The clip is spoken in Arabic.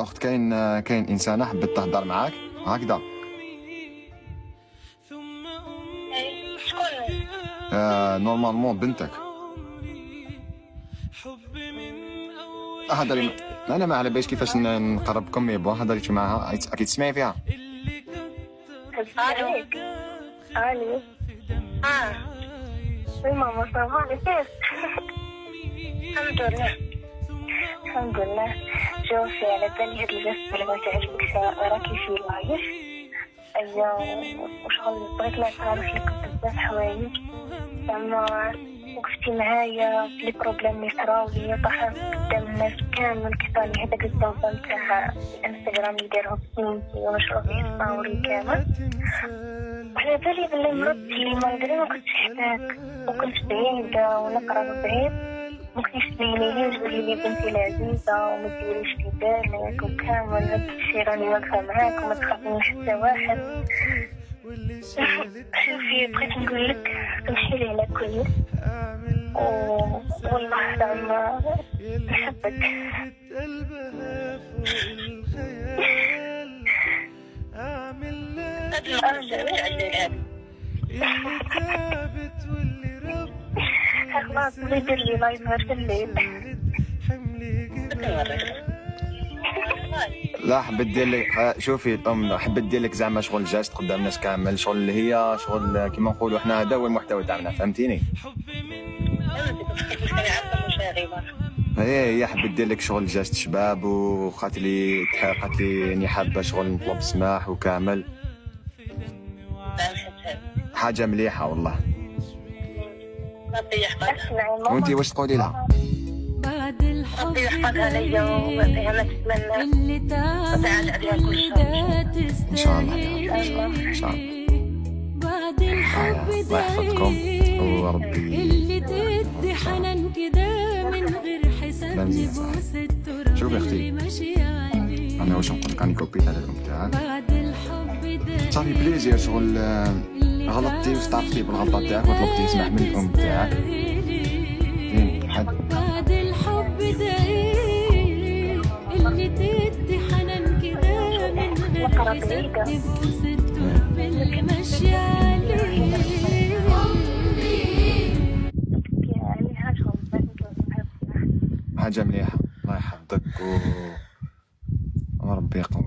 اخت كاين انسانه حبت تهضر معاك هكذا. شكون؟ نورمالمون بنتك. هضري انا ما على باليش كيفاش نقربكم، مي بون هضريتي معاها اكيد تسمعي فيها. عليك علي. وي ماما صافا لاباس؟ الحمد لله الحمد لله. شوفي على بالي هاد الجلسة اللي بغيت تعجبك راكي في لايف. ايوا وشغل بغيت نعرف لك بزاف حوايج، زعما وقفتي معايا في لي بروبليم اللي صراو ليا طاحت قدام الناس كامل، كفاني هذاك الزنزان تاع الانستغرام اللي دايرهم بنتي ومشروع فيه ستوري كامل. وعلى بالي بلي مرضتي اللي مالغري ما كنتش حداك وكنت بعيدة ونقرب بعيد، مكنتيش تبينيلي تقولي لي بنتي العزيزة وما ديريش في بالك وكامل هاد الشي راني واقفة معاك وما تخافي من حتى واحد. شوفي بغيت نقول لك تمشيلي على كل والله زعما نحبك. خلاص ندير لي لايف في الليل. لا حبيت دير لك، شوفي الام حبيت دير لك زعما شغل جاست قدام الناس كامل، شغل اللي هي شغل كيما نقولوا حنا هذا هو المحتوى تاعنا، فهمتيني؟ هي حبيت دير لك شغل جاست شباب، وقالت لي اني حابه شغل نطلب سماح وكامل حاجه مليحه والله. وانتي واش تقولي لها؟ ربي يحفظها ليا ويعطيها ما تتمنى وتعال عليها كل شيء ان شاء الله يا رب ان شاء الله. الله يحفظكم وربي اللي تدي حنان كده من غير حساب. شوفي اختي انا واش نقول لك، راني كوبيت على الام تاعك صافي بليزير، شغل غلطتي واستعرفتي بالغلطه تاعك وطلبتي سماح من الام تاعك. بعد الحب ده اللي تدي حنان كده من غير حساب، تبوس التراب اللي ماشي عليه. حاجه مليحه الله يحفظك وربي يقوي.